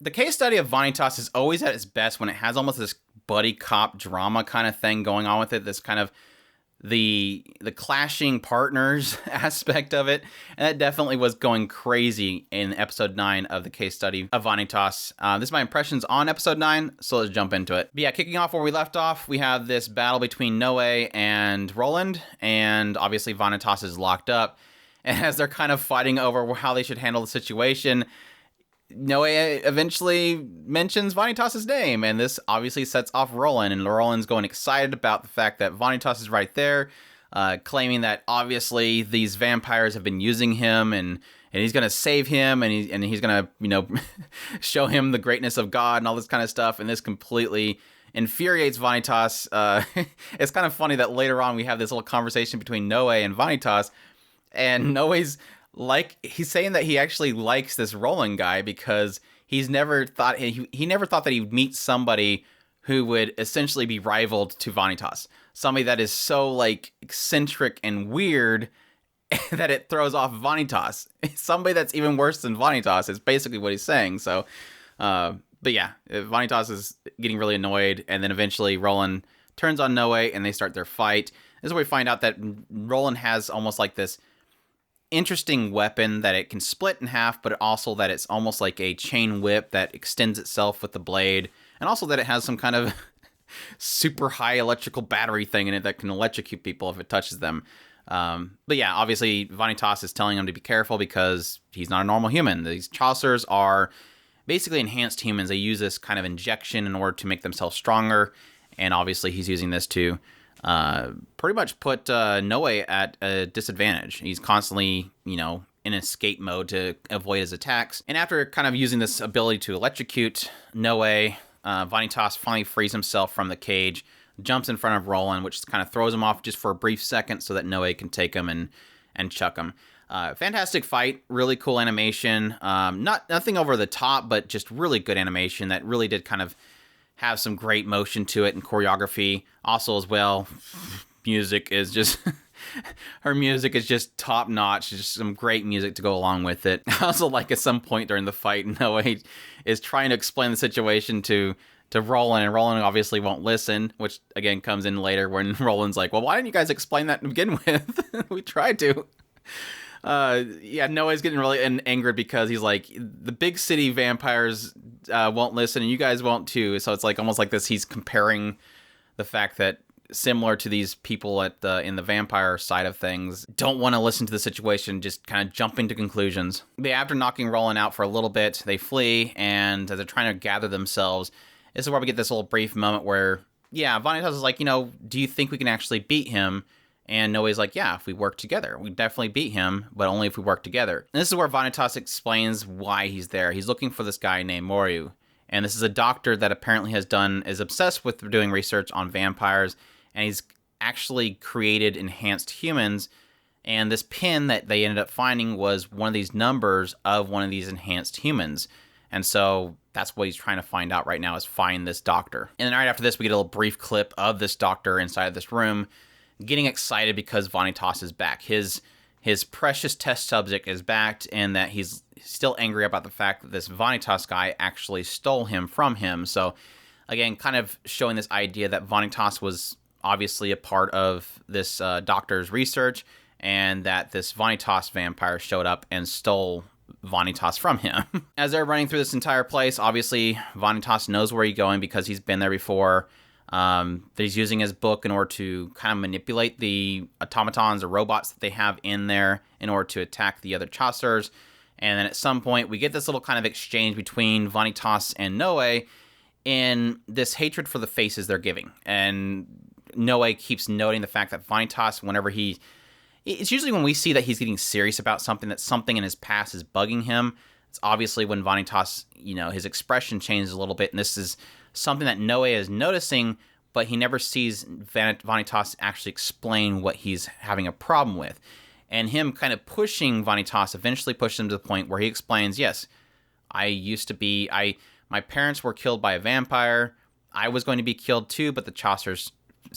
The case study of Vanitas is always at its best when it has almost this buddy cop drama kind of thing going on with it. This kind of the clashing partners aspect of it, and that definitely was going crazy in episode 9 of the case study of Vanitas. This is my impressions on episode 9, so let's jump into it. But yeah, kicking off where we left off, we have this battle between Noe and Roland, and obviously Vanitas is locked up, and as they're kind of fighting over how they should handle the situation, Noe eventually mentions Vanitas' name, and this obviously sets off Roland, and Roland's going excited about the fact that Vanitas is right there, claiming that obviously these vampires have been using him, and he's going to save him, and he's going to, show him the greatness of God and all this kind of stuff, and this completely infuriates Vanitas. It's kind of funny that later on we have this little conversation between Noe and Vanitas, and Noe's he's saying that he actually likes this Roland guy because he never thought that he would meet somebody who would essentially be rivaled to Vanitas. Somebody that is so eccentric and weird that it throws off Vanitas. Somebody that's even worse than Vanitas is basically what he's saying. So, but yeah, Vanitas is getting really annoyed, and then eventually Roland turns on Noe and they start their fight. This is where we find out that Roland has almost like this interesting weapon that it can split in half, but also that it's almost like a chain whip that extends itself with the blade, and also that it has some kind of super high electrical battery thing in it that can electrocute people if it touches them. But yeah, obviously Vanitas is telling him to be careful because he's not a normal human. These Chaucers are basically enhanced humans. They use this kind of injection in order to make themselves stronger, and obviously he's using this to pretty much put Noe at a disadvantage. He's constantly, in escape mode to avoid his attacks. And after kind of using this ability to electrocute Noe, Vanitas finally frees himself from the cage, jumps in front of Roland, which kind of throws him off just for a brief second so that Noe can take him and chuck him. Fantastic fight, really cool animation. Nothing over the top, but just really good animation that really did kind of have some great motion to it and choreography. Also, as well, music is just her music is just top notch. Just some great music to go along with it. I also like at some point during the fight, Noe is trying to explain the situation to Roland, and Roland obviously won't listen, which again comes in later when Roland's like, "Well, why didn't you guys explain that to begin with? We tried to." Noah's getting really angered because he's like, the big city vampires won't listen, and you guys won't too. So it's like almost like this. He's comparing the fact that similar to these people in the vampire side of things, don't want to listen to the situation, just kind of jumping to conclusions. After knocking Roland out for a little bit, they flee, and as they're trying to gather themselves, this is where we get this little brief moment where, Vanitas is like, do you think we can actually beat him? And Noe's like, yeah, if we work together. We definitely beat him, but only if we work together. And this is where Vanitas explains why he's there. He's looking for this guy named Moryu. And this is a doctor that apparently is obsessed with doing research on vampires. And he's actually created enhanced humans. And this pin that they ended up finding was one of these numbers of one of these enhanced humans. And so that's what he's trying to find out right now, is find this doctor. And then right after this, we get a little brief clip of this doctor inside of this room, getting excited because Vanitas is back. His precious test subject is back, and that he's still angry about the fact that this Vanitas guy actually stole him from him. So again, kind of showing this idea that Vanitas was obviously a part of this doctor's research, and that this Vanitas vampire showed up and stole Vanitas from him. As they're running through this entire place, obviously Vanitas knows where he's going because he's been there before. He's using his book in order to kind of manipulate the automatons or robots that they have in there in order to attack the other Chaucers. And then at some point, we get this little kind of exchange between Vanitas and Noe in this hatred for the faces they're giving. And Noe keeps noting the fact that Vanitas, it's usually when we see that he's getting serious about something, that something in his past is bugging him. It's obviously when Vanitas, his expression changes a little bit, and this is something that Noe is noticing, but he never sees Vanitas actually explain what he's having a problem with. And him kind of pushing Vanitas eventually pushes him to the point where he explains, yes, my parents were killed by a vampire. I was going to be killed too, but the Chaucers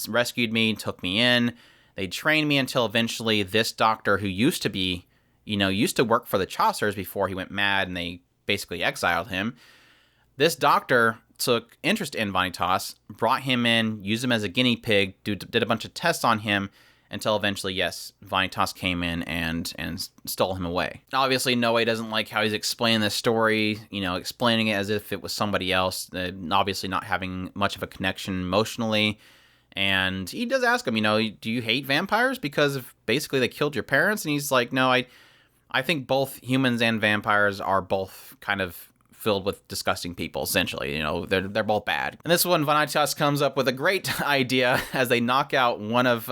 rescued me and took me in. They trained me until eventually this doctor who used to work for the Chaucers before he went mad and they basically exiled him, This doctor took interest in Vanitas, brought him in, used him as a guinea pig, did a bunch of tests on him, until eventually, yes, Vanitas came in and stole him away. Obviously, Noe doesn't like how he's explaining this story, explaining it as if it was somebody else, obviously not having much of a connection emotionally. And he does ask him, do you hate vampires? Because basically they killed your parents. And he's like, no, I think both humans and vampires are both kind of filled with disgusting people, essentially. They're both bad. And this one, Vanitas comes up with a great idea as they knock out one of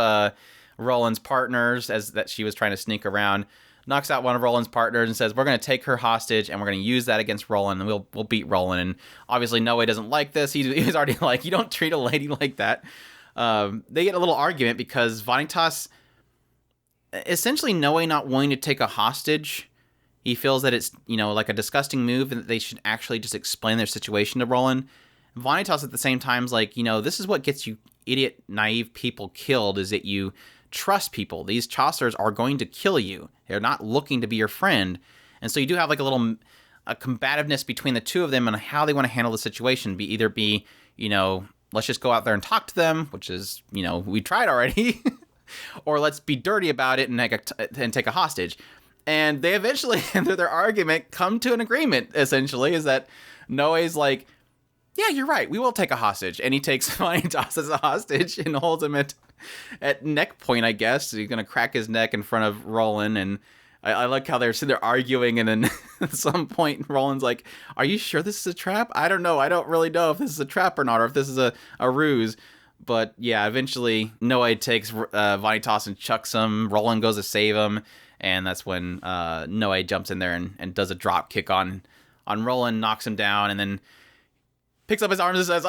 Roland's partners, as that she was trying to sneak around, knocks out one of Roland's partners and says, we're going to take her hostage and we're going to use that against Roland and we'll beat Roland. And obviously Noe doesn't like this. He's already like, you don't treat a lady like that. They get a little argument because Vanitas, essentially Noe not willing to take a hostage, he feels that it's, like a disgusting move and that they should actually just explain their situation to Roland. Vanitas at the same time is like, this is what gets you idiot, naive people killed, is that you trust people. These Chaucers are going to kill you. They're not looking to be your friend. And so you do have like a combativeness between the two of them and how they want to handle the situation. Be let's just go out there and talk to them, which is, we tried already, or let's be dirty about it and take a hostage. And they eventually, through their argument, come to an agreement, essentially, is that Noe's like, yeah, you're right, we will take a hostage. And he takes Vanitas as a hostage and holds him at neck point, I guess. He's going to crack his neck in front of Roland. And I like how they're sitting there arguing. And then at some point, Roland's like, are you sure this is a trap? I don't know. I don't really know if this is a trap or not, or if this is a ruse. But yeah, eventually Noe takes Vanitas and chucks him. Roland goes to save him. And that's when Noe jumps in there and does a drop kick on Roland, knocks him down, and then picks up his arms and says,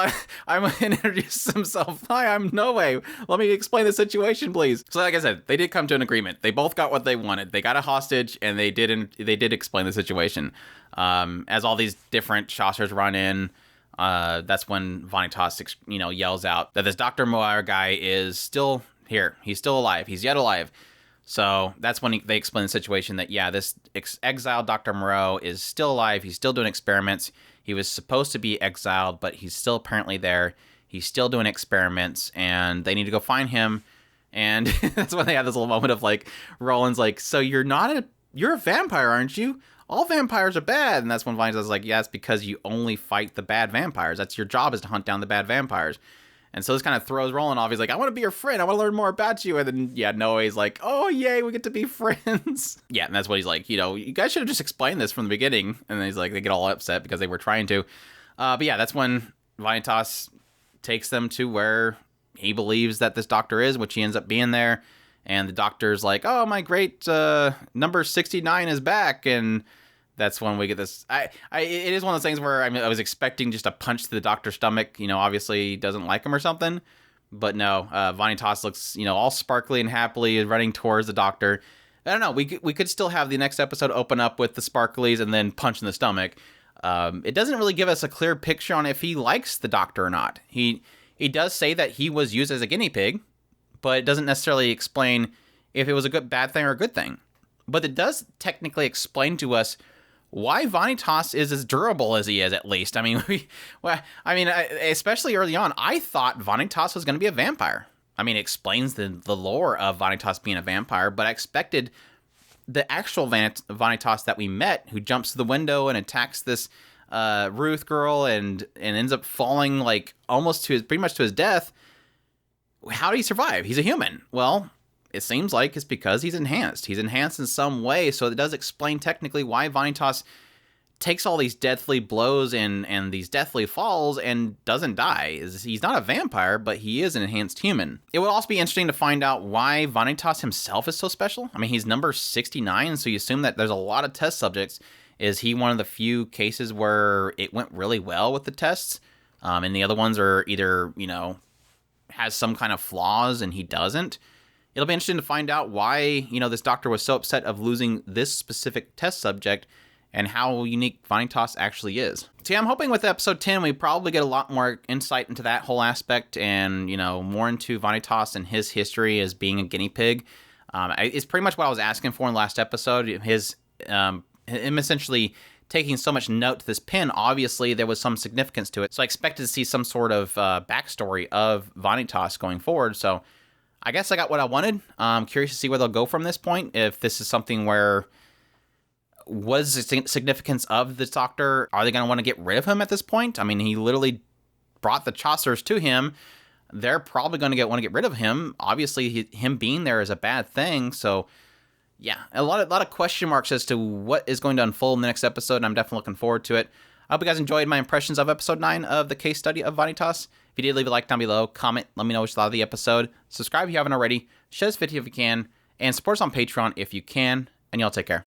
I'm and introduces himself. Hi, I'm Noe. Let me explain the situation, please. So like I said, they did come to an agreement. They both got what they wanted. They got a hostage, and they did explain the situation. As all these different Chaucers run in, that's when Vanitas, yells out that this Dr. Moir guy is still here. He's still alive. He's yet alive. So that's when they explain the situation that, yeah, this exiled Dr. Moreau is still alive. He's still doing experiments. He was supposed to be exiled, but he's still apparently there. He's still doing experiments, and they need to go find him. And that's when they have this little moment of like, Roland's like, so you're a vampire, aren't you? All vampires are bad. And that's when Vanitas is like, yeah, it's because you only fight the bad vampires. That's your job, is to hunt down the bad vampires. And so this kind of throws Roland off. He's like, I want to be your friend. I want to learn more about you. And then, yeah, Noe's like, oh, yay, we get to be friends. Yeah, and that's what he's like, you guys should have just explained this from the beginning. And then he's like, they get all upset because they were trying to. But yeah, that's when Vanitas takes them to where he believes that this doctor is, which he ends up being there. And the doctor's like, oh, my great number 69 is back. And that's when we get this. It is one of those things where I was expecting just a punch to the doctor's stomach. Obviously he doesn't like him or something. But no, Vanitas looks, all sparkly and happily running towards the doctor. I don't know. We could still have the next episode open up with the sparklies and then punch in the stomach. It doesn't really give us a clear picture on if he likes the doctor or not. He does say that he was used as a guinea pig, but it doesn't necessarily explain if it was a bad thing or a good thing. But it does technically explain to us why Vanitas is as durable as he is, at least. I mean, especially early on, I thought Vanitas was going to be a vampire. I mean, it explains the lore of Vanitas being a vampire, but I expected the actual Vanitas that we met, who jumps to the window and attacks this Ruth girl and ends up falling like almost pretty much to his death. How did he survive? He's a human. Well, it seems like it's because he's enhanced. He's enhanced in some way, so it does explain technically why Vanitas takes all these deathly blows and these deathly falls and doesn't die. He's not a vampire, but he is an enhanced human. It would also be interesting to find out why Vanitas himself is so special. I mean, he's number 69, so you assume that there's a lot of test subjects. Is he one of the few cases where it went really well with the tests, and the other ones are either, has some kind of flaws and he doesn't? It'll be interesting to find out why, this doctor was so upset of losing this specific test subject and how unique Vanitas actually is. So yeah, I'm hoping with episode 10, we probably get a lot more insight into that whole aspect and, more into Vanitas and his history as being a guinea pig. It's pretty much what I was asking for in the last episode. Him essentially taking so much note to this pin, obviously there was some significance to it. So I expected to see some sort of backstory of Vanitas going forward. So I guess I got what I wanted. I'm curious to see where they'll go from this point. If this is something where, was the significance of this doctor, are they going to want to get rid of him at this point? I mean, he literally brought the Chaucers to him. They're probably going to want to get rid of him. Obviously, him being there is a bad thing. So, yeah, a lot of question marks as to what is going to unfold in the next episode, and I'm definitely looking forward to it. I hope you guys enjoyed my impressions of episode 9 of the case study of Vanitas. If you did, leave a like down below, comment, let me know what you thought of the episode. Subscribe if you haven't already, share this video if you can, and support us on Patreon if you can, and y'all take care.